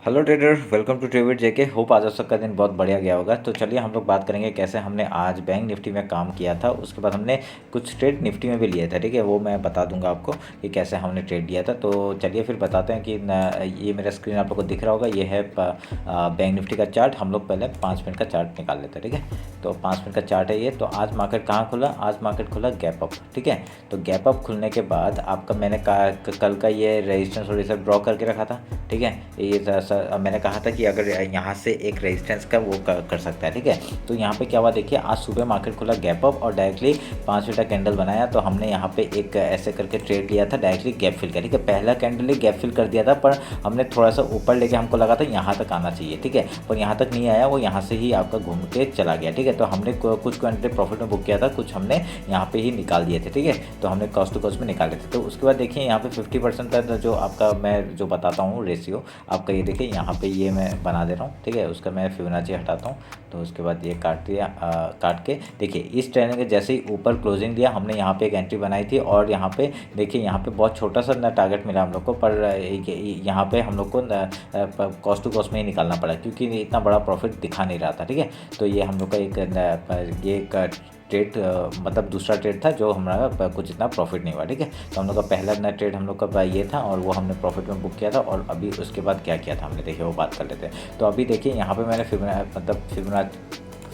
Hello trader, welcome to ट्रेविड जेके। Hope आज आप सबका दिन बहुत बढ़िया गया होगा। तो चलिए हम लोग बात करेंगे कैसे हमने आज बैंक निफ्टी में काम किया था। उसके बाद हमने कुछ ट्रेड निफ्टी में भी लिए थे, ठीक है। वो मैं बता दूंगा आपको कि कैसे हमने ट्रेड लिया था। तो चलिए फिर बताते हैं कि ये मेरा स्क्रीन आप लोग को दिख रहा होगा। ये है बैंक निफ्टी का चार्ट। हम लोग पहले 5 मिनट का चार्ट निकाल लेते हैं, ठीक है। तो 5 मिनट का चार्ट है ये। तो आज मार्केट कहाँ खुला? आज मार्केट खुला गैप अप, ठीक है। तो गैप अप खुलने के बाद आपका मैंने कल का ये रेजिस्टेंस और ये सब ड्रॉ करके रखा था, ठीक है। ये मैंने कहा था कि अगर यहाँ से एक रेजिस्टेंस का वो कर सकता है, ठीक है। तो यहाँ पे क्या हुआ देखिए, आज सुबह मार्केट खुला गैप अप और डायरेक्टली 5 मिनट का कैंडल बनाया। तो हमने यहाँ पे एक ऐसे करके ट्रेड लिया था, डायरेक्टली गैप फिल का, ठीक है। पहला कैंडल ही गैप फिल कर दिया था, पर हमने थोड़ा सा ऊपर लेके हमको लगा था यहाँ तक आना चाहिए, ठीक है। पर यहाँ तक नहीं आया, वो यहाँ से ही आपका घूम के चला गया, ठीक है। तो हमने कुछ क्वांटिटी प्रॉफिट में बुक किया था, कुछ हमने यहाँ पे ही निकाल दिए थे, ठीक है। तो हमने कॉस्ट टू कॉस्ट में निकाले थे। तो उसके बाद देखिए यहाँ पे 50% का जो आपका मैं जो बताता हूँ रेशियो आपका, ये देखिए यहाँ पे ये मैं बना दे रहा हूँ, ठीक है। उसका मैं फिबोनाची हटाता हूँ। तो उसके बाद ये काट दिया, काट के देखिए इस ट्रेंड के जैसे ही ऊपर क्लोजिंग दिया, हमने यहाँ पे एक एंट्री बनाई थी। और यहाँ पे देखिए यहाँ पे बहुत छोटा सा ना टारगेट मिला हम लोग को, पर यहाँ पे हम लोग को कॉस्ट टू कॉस्ट में ही निकालना पड़ा, क्योंकि इतना बड़ा प्रॉफिट दिखा नहीं रहा था, ठीक है। तो ये हम लोग का एक ट्रेड मतलब दूसरा ट्रेड था जो हमारा कुछ इतना प्रॉफिट नहीं हुआ, ठीक है। तो हम लोग का पहला नया ट्रेड हम लोग का ये था और वो हमने प्रॉफिट में बुक किया था। और अभी उसके बाद क्या किया था हमने, देखिए वो बात कर लेते हैं। तो अभी देखिए यहाँ पे मैंने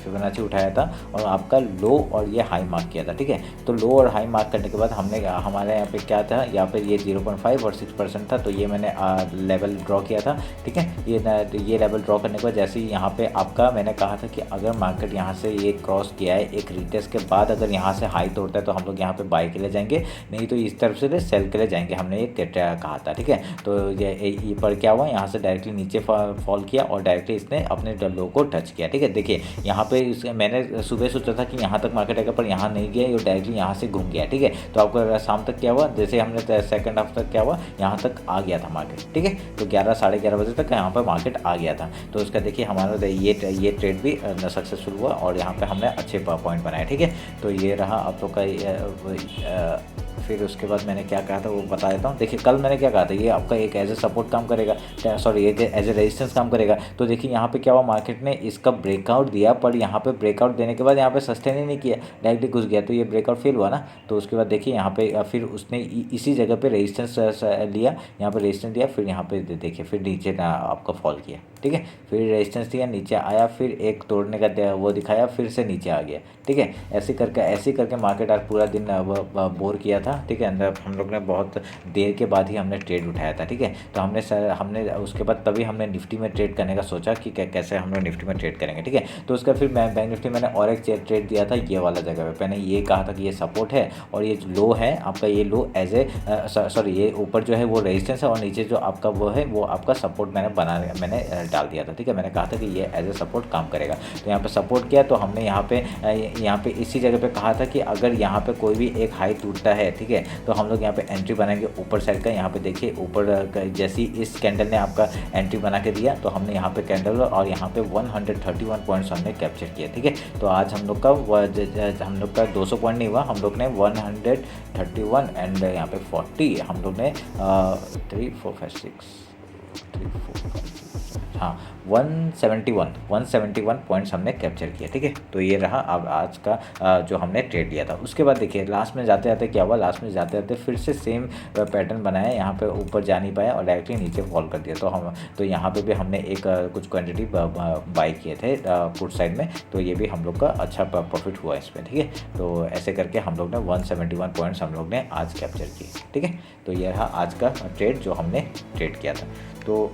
फिबोनाची उठाया था और आपका लो और ये हाई मार्क किया था, ठीक है। तो लो और हाई मार्क करने के बाद हमने हमारे यहाँ पे क्या था, यहाँ पे ये 0.5 और 6% था। तो ये मैंने लेवल ड्रॉ किया था, ठीक है। ये लेवल ड्रॉ करने के बाद जैसे ही यहाँ पे आपका मैंने कहा था कि अगर मार्केट यहाँ से ये क्रॉस किया है एक रिटेस्ट के बाद, अगर यहाँ से हाई तोड़ता है तो हम लोग यहाँ पे बाई के लिए जाएंगे, नहीं तो इस तरफ से सेल के लिए जाएंगे, हमने ये कहा था, ठीक है। तो ये पर क्या हुआ, यहाँ से डायरेक्टली नीचे फॉल किया और डायरेक्टली इसने अपने लो को टच किया, ठीक है। देखिए यहाँ पे मैंने सुबह सोचा था कि यहाँ तक मार्केट आएगा, पर यहाँ नहीं गया, ये डायरेक्टली यहाँ से घूम गया, ठीक है। तो आपको शाम तक क्या हुआ, जैसे हमने सेकंड हाफ तक क्या हुआ, यहाँ तक आ गया था मार्केट, ठीक है। तो 11 साढ़े 11 बजे तक यहाँ पर मार्केट आ गया था। तो उसका देखिए हमारा ये ट्रेड भी सक्सेसफुल हुआ और यहाँ पे हमने अच्छे पॉइंट बनाए, ठीक है। तो ये रहा आप लोग का फिर उसके बाद मैंने क्या कहा था वो बता देता हूँ। देखिए कल मैंने क्या कहा था, ये आपका एक एज ए सपोर्ट काम करेगा, सॉरी ये एज ए रेजिस्टेंस काम करेगा। तो देखिए यहाँ पे क्या हुआ, मार्केट ने इसका ब्रेकआउट दिया, पर यहाँ पे ब्रेकआउट देने के बाद यहाँ पे सस्टेन ही नहीं किया, डायरेक्टली घुस गया। तो ये ब्रेकआउट फेल हुआ ना। तो उसके बाद देखिए यहाँ पे फिर उसने इसी जगह पे रेजिस्टेंस लिया, यहाँ पे रेजिस्टेंस दिया, फिर यहाँ पे देखिए फिर नीचे आपका फॉल किया, ठीक है। फिर रेजिस्टेंस दिया, नीचे आया, फिर एक तोड़ने का वो दिखाया, फिर से नीचे आ गया, ठीक है। ऐसे करके मार्केट आज पूरा दिन बोर किया था, ठीक है। अंदर हम लोग ने बहुत देर के बाद ही हमने ट्रेड उठाया था, ठीक है। तो हमने उसके बाद तभी हमने निफ्टी में ट्रेड करने का सोचा कि कैसे हम लोग निफ्टी में ट्रेड करेंगे, ठीक है। तो उसका फिर मैं बैंक निफ्टी मैंने और एक ट्रेड दिया था ये वाला जगह पे। मैंने ये कहा था कि ये सपोर्ट है और ये लो है आपका, ये लो एज ए सॉरी ये ऊपर जो है वो रेजिस्टेंस है और नीचे जो आपका वो है वो आपका सपोर्ट मैंने डाल दिया था, ठीक है। मैंने कहा था कि ये एज ए सपोर्ट काम करेगा। तो यहाँ पे सपोर्ट किया। तो हमने यहाँ पे इसी जगह पे कहा था कि अगर यहाँ पे कोई भी एक हाई टूटता है, ठीक है, तो हम लोग यहाँ पे एंट्री बनाएंगे ऊपर साइड का। यहाँ पे देखिए ऊपर जैसी इस कैंडल ने आपका एंट्री बना के दिया, तो हमने यहाँ पे कैंडल और यहाँ पे 131 पॉइंट्स हमने कैप्चर किया, ठीक है। तो आज हम लोग का 200 पॉइंट नहीं हुआ, हम लोग ने 131 एंड यहाँ पे 40 हम लोग ने 3 4 5 6 3 4 5 हाँ 171 पॉइंट्स हमने कैप्चर किया, ठीक है। तो ये रहा अब आज का जो हमने ट्रेड लिया था। उसके बाद देखिए लास्ट में जाते जाते क्या हुआ, लास्ट में जाते जाते फिर से सेम पैटर्न बनाया, यहाँ पे ऊपर जा नहीं पाया और डायरेक्टली नीचे फॉल कर दिया। तो यहाँ पे भी हमने एक कुछ क्वांटिटी बाई किए थे पुट साइड में। तो ये भी हम लोग का अच्छा प्रॉफिट हुआ इस पर, ठीक है। तो ऐसे करके हम लोग ने 171 पॉइंट्स हम लोग ने आज कैप्चर किए, ठीक है। तो ये रहा आज का ट्रेड जो हमने ट्रेड किया था। तो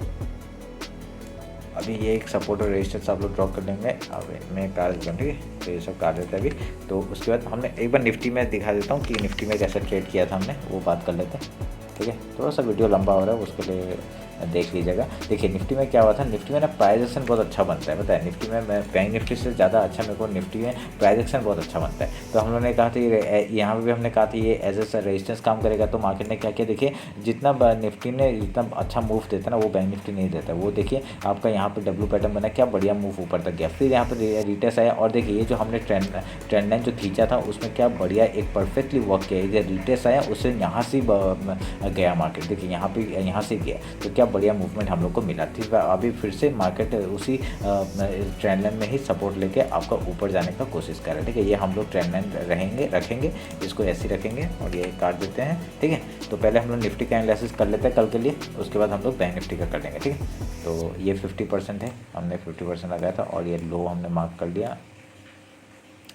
अभी ये एक सपोर्ट और रेजिस्टेंस आप लोग ड्रॉ कर लेंगे। अब मैं काट देता हूँ, ठीक है। तो ये सब काट देते हैं अभी। तो उसके बाद हमने एक बार निफ्टी में दिखा देता हूँ कि निफ्टी में कैसे ट्रेड किया था हमने, वो बात कर लेते हैं, ठीक है। थोड़ा सा वीडियो लंबा हो रहा है, उसके लिए देख लीजिएगा। देखिए निफ्टी में क्या हुआ था, निफ्टी में ना प्राइस एक्शन बहुत अच्छा बनता है, पता है। निफ्टी में बैंक निफ्टी से ज़्यादा अच्छा मेरे को निफ्टी में प्राइस एक्शन बहुत अच्छा बनता है। तो हम लोगों ने कहा था यहाँ पे भी हमने कहा था ये एज ए रेजिस्टेंस काम करेगा। तो मार्केट ने क्या किया, देखिए जितना निफ्टी ने जितना अच्छा मूव देता ना वो बैंक निफ्टी नहीं देता। वो देखिए आपका यहाँ पे डब्ल्यू पैटर्न बना, क्या बढ़िया मूव ऊपर तक गया, फिर यहाँ पर रिटेस्ट आया और देखिए ये जो हमने ट्रेंड लाइन जो खींचा था उसमें क्या बढ़िया एक परफेक्टली वर्क किया। रिटेस्ट आया उससे यहाँ से गया मार्केट, देखिए यहाँ से गया। तो क्या बढ़िया मूवमेंट हम लोग को मिला थी। अभी फिर से मार्केट उसी ट्रेंड लाइन में ही सपोर्ट लेके आपका ऊपर जाने का कोशिश कर रहे हैं, ठीक है। ये हम लोग ट्रेंड लाइन रखेंगे, इसको ऐसे ही रखेंगे और ये काट देते हैं, ठीक है। तो पहले हम लोग निफ्टी का एनालिसिस कर लेते हैं कल के लिए, उसके बाद हम लोग बैंक निफ्टी का कर लेंगे, ठीक है। तो ये 50% है, हमने 50% लगाया था और ये लो हमने मार्क कर लिया,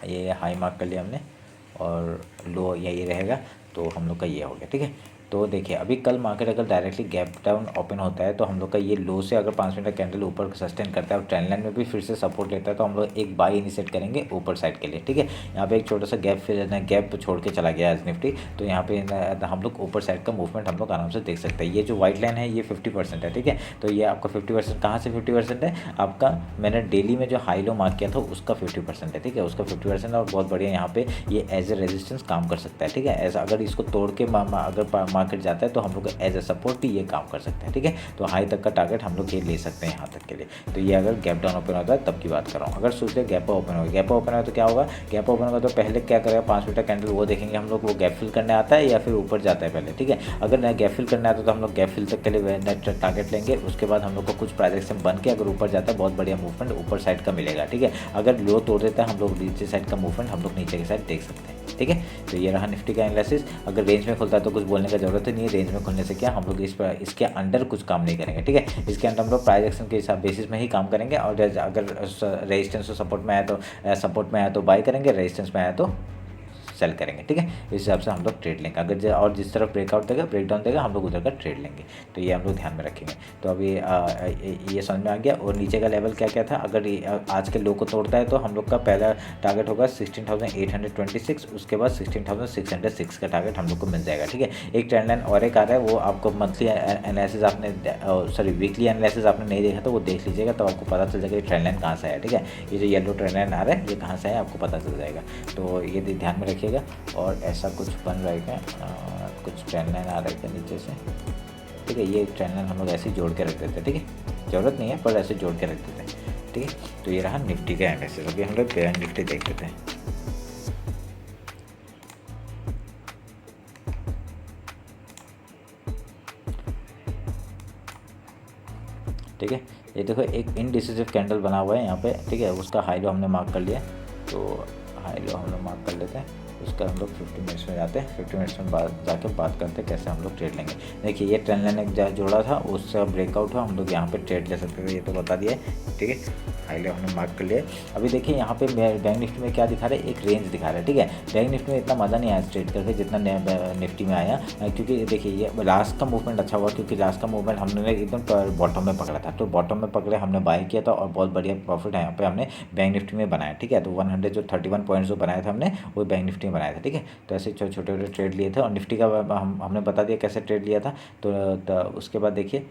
ये हाई मार्क कर लिया हमने और लो यही रहेगा, तो हम लोग का ये हो गया, ठीक है। तो देखिए अभी कल मार्केट अगर डायरेक्टली गैप डाउन ओपन होता है तो हम लोग का ये लो से अगर 5 मिनट का कैंडल ऊपर सस्टेन करता है और ट्रेंड लाइन में भी फिर से सपोर्ट लेता है तो हम लोग एक बाई इनिशिएट करेंगे ऊपर साइड के लिए, ठीक है। यहाँ पे एक छोटा सा गैप छोड़ के चला गया आज निफ्टी, तो यहाँ पे हम लोग ऊपर साइड का मूवमेंट हम लोग आराम से देख सकते हैं। ये जो व्हाइट लाइन है ये 50% है, ठीक है। तो ये आपका 50% कहाँ से 50% है, आपका मैंने डेली में जो हाई लो मार्क किया था उसका 50% है, ठीक है। उसका 50% और बहुत बढ़िया यहाँ पे ये एज ए रेजिस्टेंस काम कर सकता है, ठीक है। ऐसा अगर इसको तोड़ के अगर मार्केट जाता है तो हम लोग एज ए सपोर्ट भी ये काम कर सकते हैं, ठीक है। तो हाई तक का टारगेट हम लोग ये ले सकते हैं यहाँ तक के लिए। तो ये अगर गैप डाउन ओपन होता है तब की बात कर रहा हूँ। अगर सोच ले गैप ओपन होगा, गैप ओपन होगा तो क्या होगा, गैप ओपन होगा तो पहले क्या करेगा 5 मिनट का कैंडल वो देखेंगे हम लोग, वो गैप फिल करने आता है या फिर ऊपर जाता है पहले, ठीक है। अगर गैप फिल करने आता है तो हम लोग गैप फिल तक के लिए टारगेट लेंगे, उसके बाद हम लोग को कुछ प्रोजेक्शन बन के अगर ऊपर जाता है बहुत बढ़िया मूवमेंट ऊपर साइड का मिलेगा, ठीक है। अगर लो तोड़ देता है हम लोग नीचे साइड का मूवमेंट हम लोग नीचे की साइड देख सकते हैं, ठीक है। तो ये रहा निफ्टी का एनालिसिस। अगर रेंज में खुलता है तो कुछ बोलने का जरूरत नहीं है, रेंज में खुलने से क्या हम लोग इसके अंडर कुछ काम नहीं करेंगे, ठीक है। इसके अंदर हम लोग प्राइस एक्शन के हिसाब बेसिस में ही काम करेंगे और अगर रेजिस्टेंस सपोर्ट में आया तो बाय करेंगे, रेजिस्टेंस में आया तो सेल करेंगे, ठीक है। इस हिसाब से हम लोग ट्रेड लेंगे। अगर और जिस तरफ ब्रेकआउट देगा ब्रेकडाउन देगा हम लोग उधर का ट्रेड लेंगे, तो ये हम लोग ध्यान में रखेंगे। तो अभी ये समझ में आ गया। और नीचे का लेवल क्या क्या था, अगर आज के लो को तोड़ता है तो हम लोग का पहला टारगेट होगा 16,826, उसके बाद 16,606 का टारगेट हम लोग को मिल जाएगा, ठीक है। एक ट्रेंड लाइन और एक आ रहा है, वो आपको मंथली एनालिसिस आपने वीकली एनालिसिस आपने नहीं देखा तो वो देख लीजिएगा, तो आपको पता चल जाएगा ट्रेंड लाइन कहाँ से है, ठीक है। ये जो येलो ट्रेंड लाइन आ रहा है ये कहाँ से है आपको पता चल जाएगा, तो ये ध्यान में रखिए। और ऐसा कुछ बन रहेगा, कुछ ट्रेंड लाइन आ रही है नीचे से, ठीक है। ये ट्रेंड लाइन हम लोग ऐसे जोड़ के रख देते हैं, ठीक है। ज़रूरत नहीं है पर ऐसे जोड़ के रख देते हैं, ठीक है। तो ये रहा निफ्टी का एनालिसिस। अभी हम लोग बैंक निफ्टी देख लेते हैं, ठीक है। ये देखो एक इनडिसिसिव कैंडल बना हुआ है यहाँ पे, ठीक है। उसका हाई लो हमने मार्क कर लिया, तो हाई लो हम लोग मार्क कर लेते हैं। उसका हम लोग 50 मिनट्स में जाते हैं, 50 मिनट्स में जाके बात करते हैं कैसे हम लोग ट्रेड लेंगे। देखिए ये ट्रेंड लाइन एक जोड़ा था, उससे ब्रेकआउट हुआ, हम लोग यहाँ पे ट्रेड ले सकते थे, ये तो बता दिया है, ठीक है। हाई लेवल हमने मार्क कर लिया। अभी देखिए यहाँ पे बैंक निफ्टी में क्या दिखा रहा है, एक रेंज दिखा रहा है, ठीक है। बैंक निफ्टी में इतना मज़ा नहीं आया ट्रेड करके जितना निफ्टी में आया, क्योंकि देखिए ये लास्ट का मूवमेंट अच्छा हुआ, क्योंकि लास्ट का मूवमेंट हमने एकदम बॉटम में पकड़ा था, तो बॉटम में पकड़े हमने बाय किया था और बहुत बढ़िया प्रॉफिट यहाँ पे हमने बैंक निफ्टी में बनाया, ठीक है। तो 131 पॉइंट्स जो बनाया था हमने वो बैंक निफ्टी में बनाया था, ठीक है। तो ऐसे छोटे छोटे ट्रेड लिए थे और निफ्टी का हमने बता दिया कैसे ट्रेड लिया था। तो उसके बाद देखिए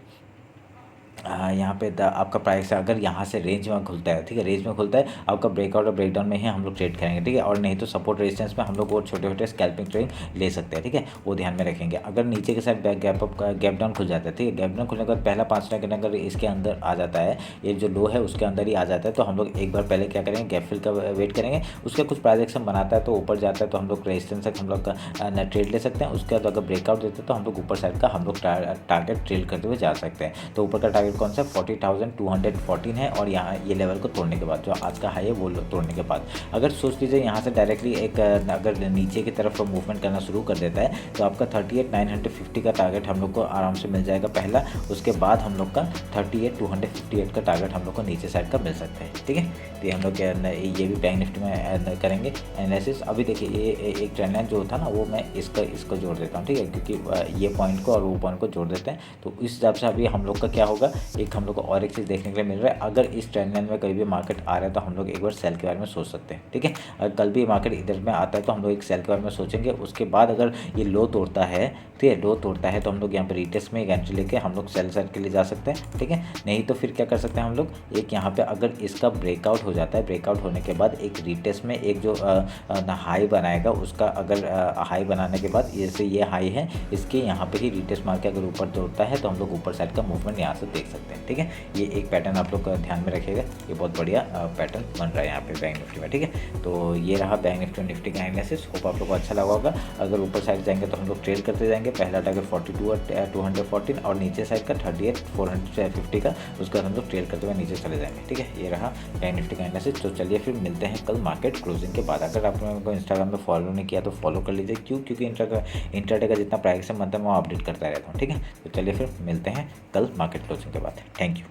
यहाँ पे आपका प्राइस अगर यहाँ से रेंज में खुलता है, ठीक है, रेंज में खुलता है आपका ब्रेकआउट और ब्रेकडाउन में ही हम लोग ट्रेड करेंगे, ठीक है। और नहीं तो सपोर्ट रेजिस्टेंस में हम लोग और छोटे छोटे स्कैल्पिंग ट्रेड ले सकते हैं, ठीक है, वो ध्यान में रखेंगे। अगर नीचे के साइड गैप डाउन खुल जाता है, ठीक है, गैप डाउन खुलने के बाद पहला 5 सेकंड अगर इसके अंदर आ जाता है, ये जो लो है उसके अंदर ही आ जाता है, तो हम लोग एक बार पहले क्या करेंगे गैप फिल का वेट करेंगे, उसका कुछ प्राइस एक्शन बनाता है तो ऊपर जाता है तो हम लोग रेजिस्टेंस तक हम लोग का ट्रेड ले सकते हैं। उसके बाद अगर ब्रेकआउट देते हैं तो हम लोग ऊपर साइड का हम लोग टारगेट ट्रेड करते हुए जा सकते हैं। तो ऊपर का टारगेट कौन सा 40,214 है और यहाँ ये लेवल को तोड़ने के बाद जो आज का हाई है वो तोड़ने के बाद अगर सोच लीजिए यहाँ से डायरेक्टली एक अगर नीचे की तरफ मूवमेंट करना शुरू कर देता है तो आपका 38,950 का टारगेट हम लोग को आराम से मिल जाएगा पहला। उसके बाद हम लोग का 38,258 का टारगेट हम लोग को नीचे साइड का मिल सकता है, ठीक है। तो हम लोग ये भी बैंक निफ्टी में करेंगे एनालिसिस। अभी देखिए ये एक ट्रेंड लाइन जो था ना वो मैं इसको जोड़ देता हूँ, ठीक है, क्योंकि ये पॉइंट को और वो पॉइंट को जोड़ देते हैं। तो इस हिसाब से अभी हम लोग का क्या होगा, एक हम लोग को और एक चीज़ देखने के लिए मिल रहा है। अगर इस ट्रेंड लाइन में कहीं भी मार्केट आ रहा है तो हम लोग एक बार सेल के बारे में सोच सकते हैं, ठीक है। अगर कल भी मार्केट इधर में आता है तो हम लोग एक सेल के बारे में सोचेंगे। उसके बाद अगर ये लो तोड़ता है, ठीक है, लो तोड़ता है तो हम लोग यहाँ पर रिटेस्ट में एक एंट्री लेके हम लोग सेल साइड के लिए जा सकते हैं, ठीक है। नहीं तो फिर क्या कर सकते हैं हम लोग, एक यहाँ पे अगर इसका ब्रेकआउट हो जाता है, ब्रेकआउट होने के बाद एक रिटेस्ट में एक जो हाई बनाएगा उसका अगर हाई बनाने के बाद जैसे ये हाई है इसके यहाँ पे ही रिटेस्ट मार के अगर ऊपर तोड़ता है तो हम लोग ऊपर साइड का मूवमेंट यहाँ से देख देख सकते हैं। ठीक है, ये एक पैटर्न आप लोग ध्यान में रखिएगा, ये बहुत बढ़िया पैटर्न बन रहा है यहाँ पे बैंक निफ्टी में। ठीक है, तो ये रहा बैंक निफ्टी और निफ्टी का एनालिसिस। होप आप लोग को अच्छा लगा होगा। अगर ऊपर साइड जाएंगे तो हम लोग ट्रेड करते जाएंगे। पहला टारगेट 42 और 214 और नीचे साइड का 38 450 का, उसके बाद हम लोग ट्रेड करते हुए नीचे चले जाएंगे। ठीक है, ये रहा बैंक निफ्टी का एनालिसिस। तो चलिए फिर मिलते हैं कल मार्केट क्लोजिंग के बाद। अगर आप लोगों को इंस्टाग्राम पे फॉलो नहीं किया तो फॉलो कर लीजिए। क्योंकि इंट्राडे का जितना प्राइस है मंथ है मैं अपडेट करता रहता हूँ। ठीक है, तो चलिए फिर मिलते हैं कल मार्केट क्लोजिंग के बाद। Thank you.